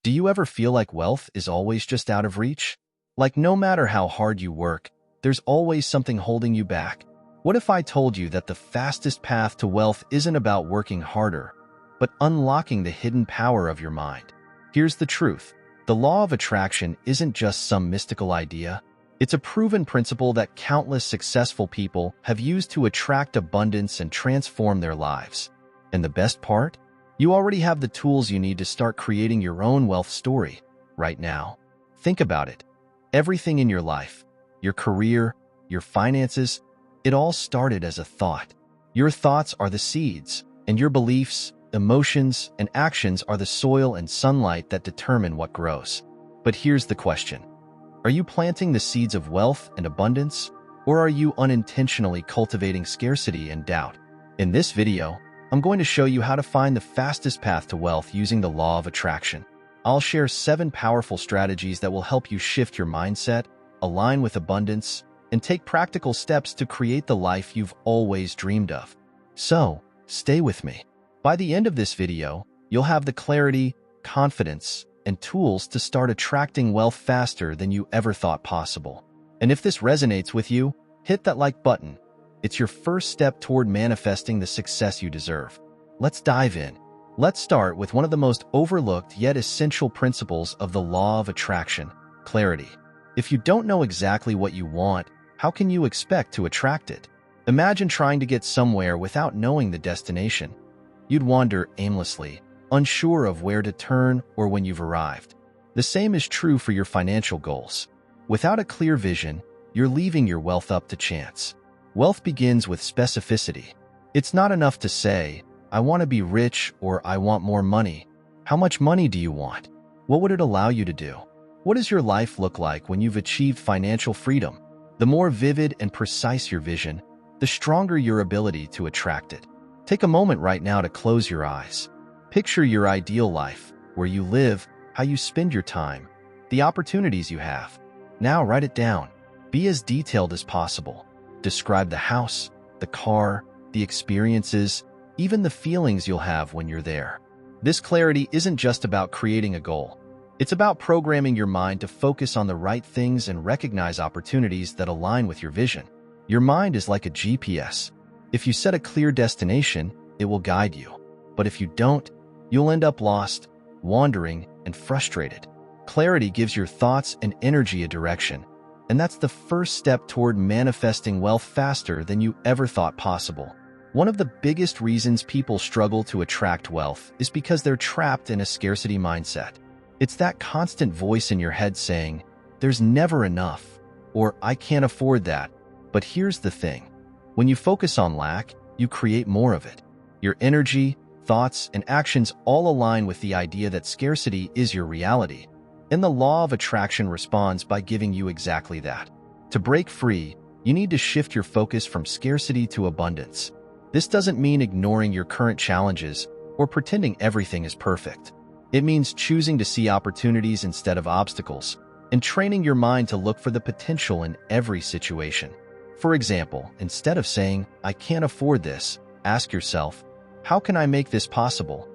Do you ever feel like wealth is always just out of reach? Like no matter how hard you work, there's always something holding you back. What if I told you that the fastest path to wealth isn't about working harder, but unlocking the hidden power of your mind? Here's the truth. The law of attraction isn't just some mystical idea. It's a proven principle that countless successful people have used to attract abundance and transform their lives. And the best part? You already have the tools you need to start creating your own wealth story right now. Think about it. Everything in your life, your career, your finances, it all started as a thought. Your thoughts are the seeds, and your beliefs, emotions, and actions are the soil and sunlight that determine what grows. But here's the question. Are you planting the seeds of wealth and abundance, or are you unintentionally cultivating scarcity and doubt? In this video, I'm going to show you how to find the fastest path to wealth using the law of attraction. I'll share 7 powerful strategies that will help you shift your mindset, align with abundance, and take practical steps to create the life you've always dreamed of. So, stay with me. By the end of this video, you'll have the clarity, confidence, and tools to start attracting wealth faster than you ever thought possible. And if this resonates with you, hit that like button. It's your first step toward manifesting the success you deserve. Let's dive in. Let's start with one of the most overlooked yet essential principles of the law of attraction: clarity. If you don't know exactly what you want, how can you expect to attract it? Imagine trying to get somewhere without knowing the destination. You'd wander aimlessly, unsure of where to turn or when you've arrived. The same is true for your financial goals. Without a clear vision, you're leaving your wealth up to chance. Wealth begins with specificity. It's not enough to say, "I want to be rich" or "I want more money." How much money do you want? What would it allow you to do? What does your life look like when you've achieved financial freedom? The more vivid and precise your vision, the stronger your ability to attract it. Take a moment right now to close your eyes. Picture your ideal life, where you live, how you spend your time, the opportunities you have. Now write it down. Be as detailed as possible. Describe the house, the car, the experiences, even the feelings you'll have when you're there. This clarity isn't just about creating a goal. It's about programming your mind to focus on the right things and recognize opportunities that align with your vision. Your mind is like a GPS. If you set a clear destination, it will guide you. But if you don't, you'll end up lost, wandering, and frustrated. Clarity gives your thoughts and energy a direction, and that's the first step toward manifesting wealth faster than you ever thought possible. One of the biggest reasons people struggle to attract wealth is because they're trapped in a scarcity mindset. It's that constant voice in your head saying, "There's never enough," or "I can't afford that." But here's the thing. When you focus on lack, you create more of it. Your energy, thoughts, and actions all align with the idea that scarcity is your reality. And the law of attraction responds by giving you exactly that. To break free, you need to shift your focus from scarcity to abundance. This doesn't mean ignoring your current challenges or pretending everything is perfect. It means choosing to see opportunities instead of obstacles, and training your mind to look for the potential in every situation. For example, instead of saying, "I can't afford this," ask yourself, "How can I make this possible?"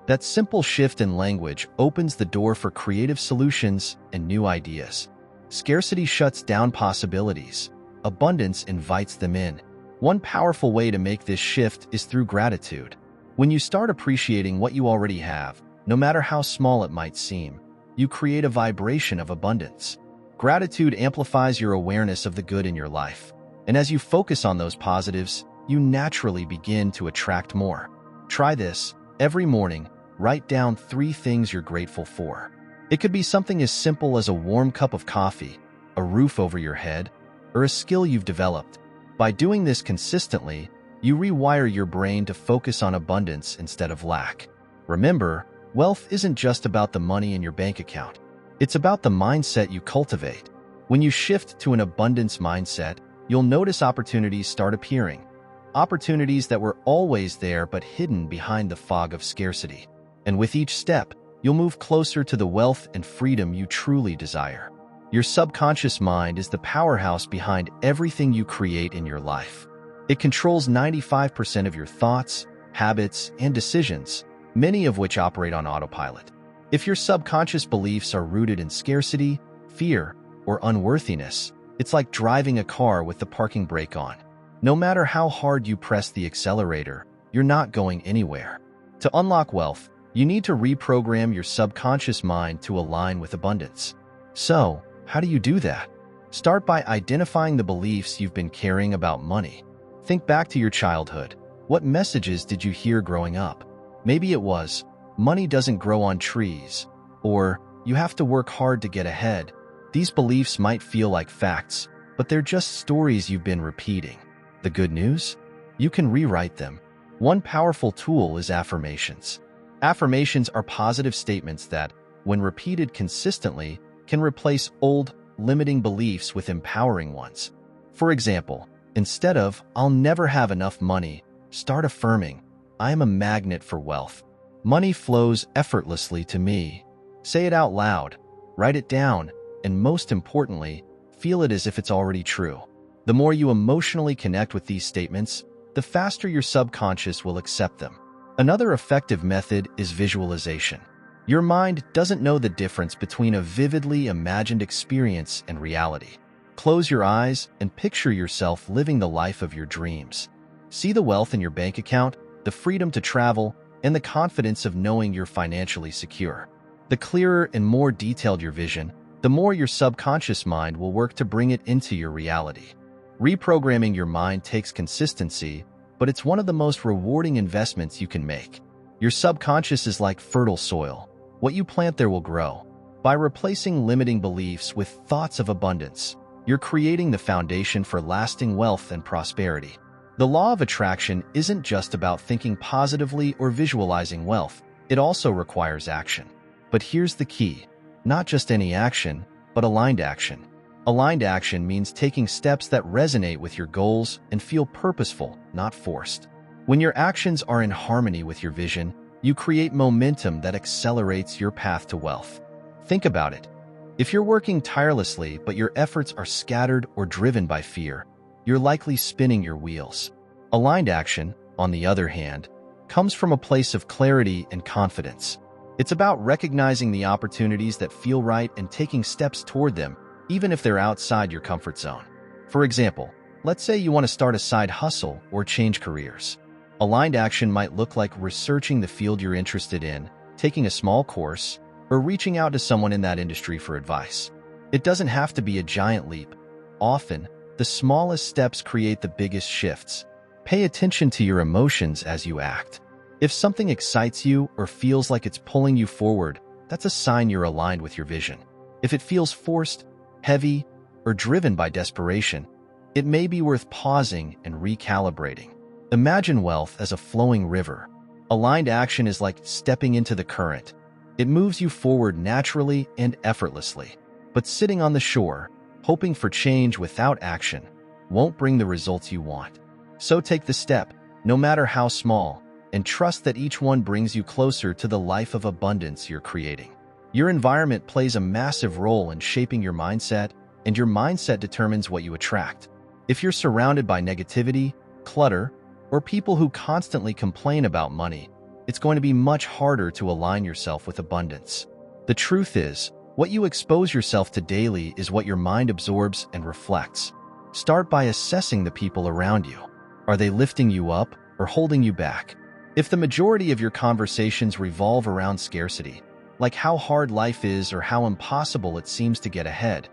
That simple shift in language opens the door for creative solutions and new ideas. Scarcity shuts down possibilities. Abundance invites them in. One powerful way to make this shift is through gratitude. When you start appreciating what you already have, no matter how small it might seem, you create a vibration of abundance. Gratitude amplifies your awareness of the good in your life. And as you focus on those positives, you naturally begin to attract more. Try this. Every morning, write down 3 things you're grateful for. It could be something as simple as a warm cup of coffee, a roof over your head, or a skill you've developed. By doing this consistently, you rewire your brain to focus on abundance instead of lack. Remember, wealth isn't just about the money in your bank account. It's about the mindset you cultivate. When you shift to an abundance mindset, you'll notice opportunities start appearing. Opportunities that were always there but hidden behind the fog of scarcity. And with each step, you'll move closer to the wealth and freedom you truly desire. Your subconscious mind is the powerhouse behind everything you create in your life. It controls 95% of your thoughts, habits, and decisions, many of which operate on autopilot. If your subconscious beliefs are rooted in scarcity, fear, or unworthiness, it's like driving a car with the parking brake on. No matter how hard you press the accelerator, you're not going anywhere. To unlock wealth, you need to reprogram your subconscious mind to align with abundance. So, how do you do that? Start by identifying the beliefs you've been carrying about money. Think back to your childhood. What messages did you hear growing up? Maybe it was, money doesn't grow on trees, or you have to work hard to get ahead. These beliefs might feel like facts, but they're just stories you've been repeating. The good news? You can rewrite them. One powerful tool is affirmations. Affirmations are positive statements that, when repeated consistently, can replace old, limiting beliefs with empowering ones. For example, instead of, "I'll never have enough money," start affirming, "I am a magnet for wealth. Money flows effortlessly to me." Say it out loud, write it down, and most importantly, feel it as if it's already true. The more you emotionally connect with these statements, the faster your subconscious will accept them. Another effective method is visualization. Your mind doesn't know the difference between a vividly imagined experience and reality. Close your eyes and picture yourself living the life of your dreams. See the wealth in your bank account, the freedom to travel, and the confidence of knowing you're financially secure. The clearer and more detailed your vision, the more your subconscious mind will work to bring it into your reality. Reprogramming your mind takes consistency, but it's one of the most rewarding investments you can make. Your subconscious is like fertile soil. What you plant there will grow. By replacing limiting beliefs with thoughts of abundance, you're creating the foundation for lasting wealth and prosperity. The law of attraction isn't just about thinking positively or visualizing wealth. It also requires action. But here's the key. Not just any action, but aligned action. Aligned action means taking steps that resonate with your goals and feel purposeful, not forced. When your actions are in harmony with your vision, you create momentum that accelerates your path to wealth. Think about it. If you're working tirelessly but your efforts are scattered or driven by fear, you're likely spinning your wheels. Aligned action, on the other hand, comes from a place of clarity and confidence. It's about recognizing the opportunities that feel right and taking steps toward them, even if they're outside your comfort zone. For example, let's say you want to start a side hustle or change careers. Aligned action might look like researching the field you're interested in, taking a small course, or reaching out to someone in that industry for advice. It doesn't have to be a giant leap. Often, the smallest steps create the biggest shifts. Pay attention to your emotions as you act. If something excites you or feels like it's pulling you forward, that's a sign you're aligned with your vision. If it feels forced, heavy, or driven by desperation, it may be worth pausing and recalibrating. Imagine wealth as a flowing river. Aligned action is like stepping into the current. It moves you forward naturally and effortlessly. But sitting on the shore, hoping for change without action, won't bring the results you want. So take the step, no matter how small, and trust that each one brings you closer to the life of abundance you're creating. Your environment plays a massive role in shaping your mindset, and your mindset determines what you attract. If you're surrounded by negativity, clutter, or people who constantly complain about money, it's going to be much harder to align yourself with abundance. The truth is, what you expose yourself to daily is what your mind absorbs and reflects. Start by assessing the people around you. Are they lifting you up or holding you back? If the majority of your conversations revolve around scarcity, like how hard life is or how impossible it seems to get ahead,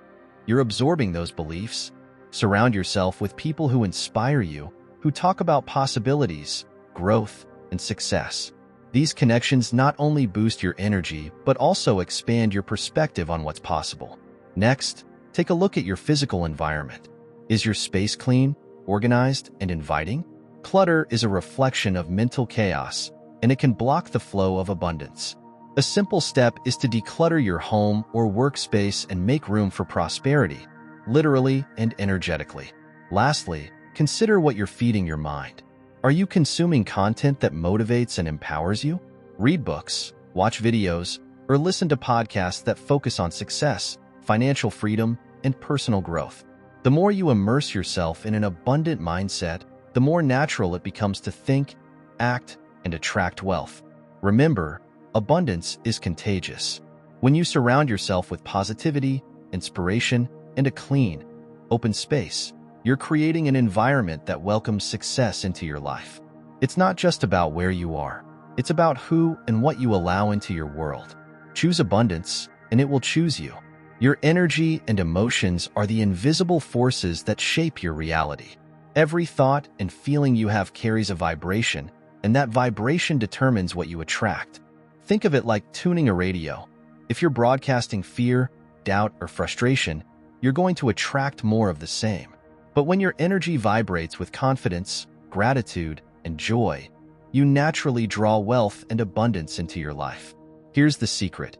you're absorbing those beliefs. Surround yourself with people who inspire you, who talk about possibilities, growth, and success. These connections not only boost your energy, but also expand your perspective on what's possible. Next, take a look at your physical environment. Is your space clean, organized, and inviting? Clutter is a reflection of mental chaos, and it can block the flow of abundance. A simple step is to declutter your home or workspace and make room for prosperity, literally and energetically. Lastly, consider what you're feeding your mind. Are you consuming content that motivates and empowers you? Read books, watch videos, or listen to podcasts that focus on success, financial freedom, and personal growth. The more you immerse yourself in an abundant mindset, the more natural it becomes to think, act, and attract wealth. Remember, Abundance is contagious. When you surround yourself with positivity, inspiration, and a clean, open space, you're creating an environment that welcomes success into your life. It's not just about where you are. It's about who and what you allow into your world. Choose abundance, and it will choose you. Your energy and emotions are the invisible forces that shape your reality. Every thought and feeling you have carries a vibration, and that vibration determines what you attract. Think of it like tuning a radio. If you're broadcasting fear, doubt, or frustration, you're going to attract more of the same. But when your energy vibrates with confidence, gratitude, and joy, you naturally draw wealth and abundance into your life. Here's the secret.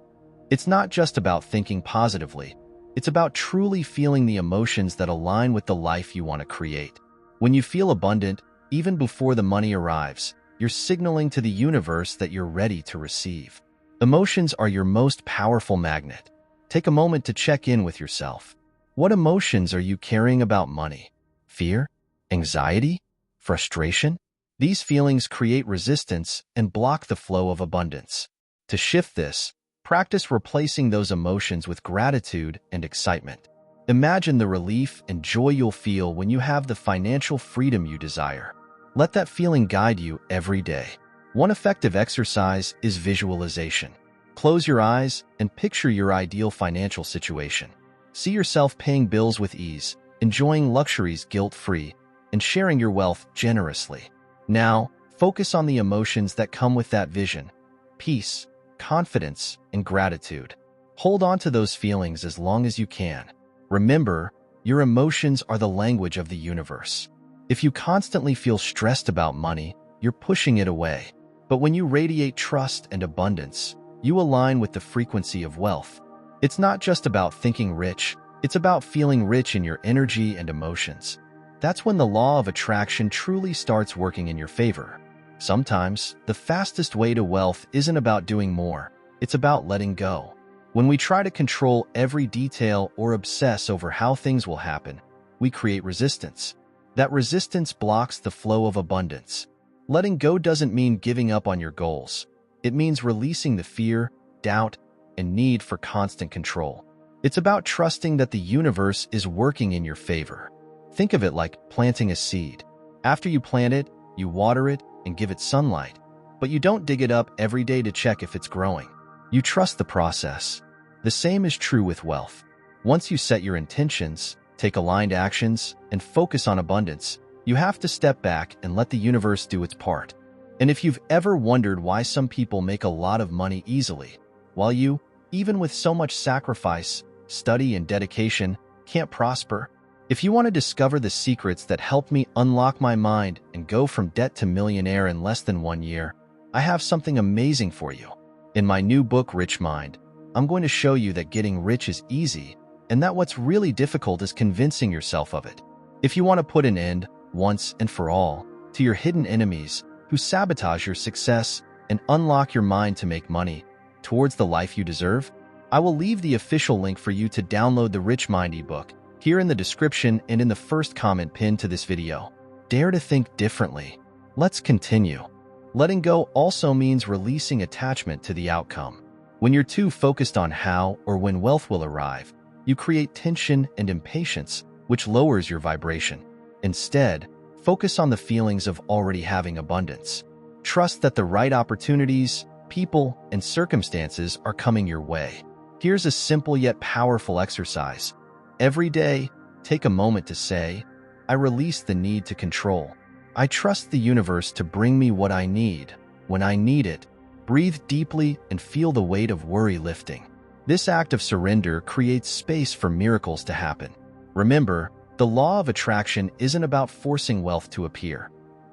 It's not just about thinking positively. It's about truly feeling the emotions that align with the life you want to create. When you feel abundant, even before the money arrives, you're signaling to the universe that you're ready to receive. Emotions are your most powerful magnet. Take a moment to check in with yourself. What emotions are you carrying about money? Fear? Anxiety? Frustration? These feelings create resistance and block the flow of abundance. To shift this, practice replacing those emotions with gratitude and excitement. Imagine the relief and joy you'll feel when you have the financial freedom you desire. Let that feeling guide you every day. One effective exercise is visualization. Close your eyes and picture your ideal financial situation. See yourself paying bills with ease, enjoying luxuries guilt-free, and sharing your wealth generously. Now, focus on the emotions that come with that vision: peace, confidence, and gratitude. Hold on to those feelings as long as you can. Remember, your emotions are the language of the universe. If you constantly feel stressed about money, you're pushing it away. But when you radiate trust and abundance, you align with the frequency of wealth. It's not just about thinking rich, it's about feeling rich in your energy and emotions. That's when the law of attraction truly starts working in your favor. Sometimes, the fastest way to wealth isn't about doing more, it's about letting go. When we try to control every detail or obsess over how things will happen, we create resistance. That resistance blocks the flow of abundance. Letting go doesn't mean giving up on your goals. It means releasing the fear, doubt, and need for constant control. It's about trusting that the universe is working in your favor. Think of it like planting a seed. After you plant it, you water it and give it sunlight. But you don't dig it up every day to check if it's growing. You trust the process. The same is true with wealth. Once you set your intentions, take aligned actions, and focus on abundance, you have to step back and let the universe do its part. And if you've ever wondered why some people make a lot of money easily, while you, even with so much sacrifice, study, and dedication, can't prosper, if you want to discover the secrets that helped me unlock my mind and go from debt to millionaire in less than 1 year, I have something amazing for you. In my new book, Rich Mind, I'm going to show you that getting rich is easy and that what's really difficult is convincing yourself of it. If you want to put an end, once and for all, to your hidden enemies who sabotage your success and unlock your mind to make money towards the life you deserve, I will leave the official link for you to download the Rich Mind ebook here in the description and in the first comment pinned to this video. Dare to think differently. Let's continue. Letting go also means releasing attachment to the outcome. When you're too focused on how or when wealth will arrive, you create tension and impatience, which lowers your vibration. Instead, focus on the feelings of already having abundance. Trust that the right opportunities, people, and circumstances are coming your way. Here's a simple yet powerful exercise. Every day, take a moment to say, I release the need to control. I trust the universe to bring me what I need, when I need it. Breathe deeply and feel the weight of worry lifting. This act of surrender creates space for miracles to happen. Remember, the law of attraction isn't about forcing wealth to appear.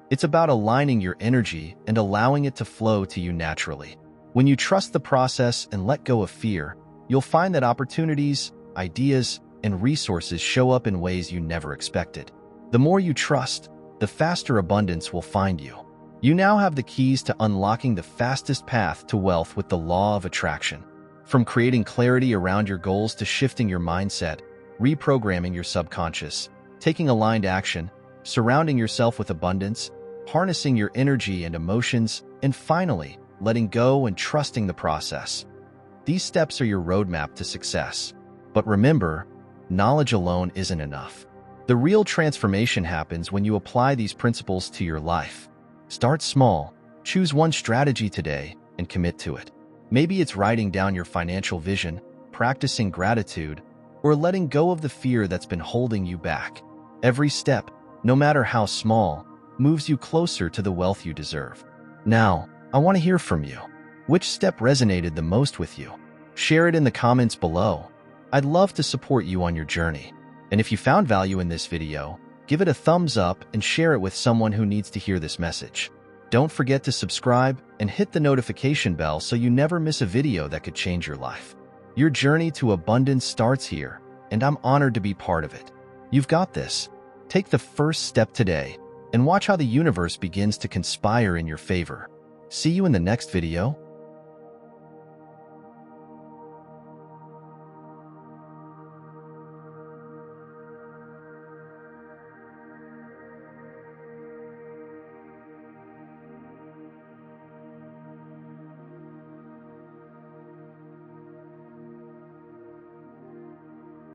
It's about aligning your energy and allowing it to flow to you naturally. When you trust the process and let go of fear, you'll find that opportunities, ideas, and resources show up in ways you never expected. The more you trust, the faster abundance will find you. You now have the keys to unlocking the fastest path to wealth with the law of attraction. From creating clarity around your goals to shifting your mindset, reprogramming your subconscious, taking aligned action, surrounding yourself with abundance, harnessing your energy and emotions, and finally, letting go, and trusting the process. These steps are your roadmap to success. But remember, knowledge alone isn't enough. The real transformation happens when you apply these principles to your life. Start small, choose one strategy today, and commit to it. Maybe it's writing down your financial vision, practicing gratitude, or letting go of the fear that's been holding you back. Every step, no matter how small, moves you closer to the wealth you deserve. Now, I want to hear from you. Which step resonated the most with you? Share it in the comments below. I'd love to support you on your journey. And if you found value in this video, give it a thumbs up and share it with someone who needs to hear this message. Don't forget to subscribe and hit the notification bell so you never miss a video that could change your life. Your journey to abundance starts here, and I'm honored to be part of it. You've got this. Take the first step today and watch how the universe begins to conspire in your favor. See you in the next video.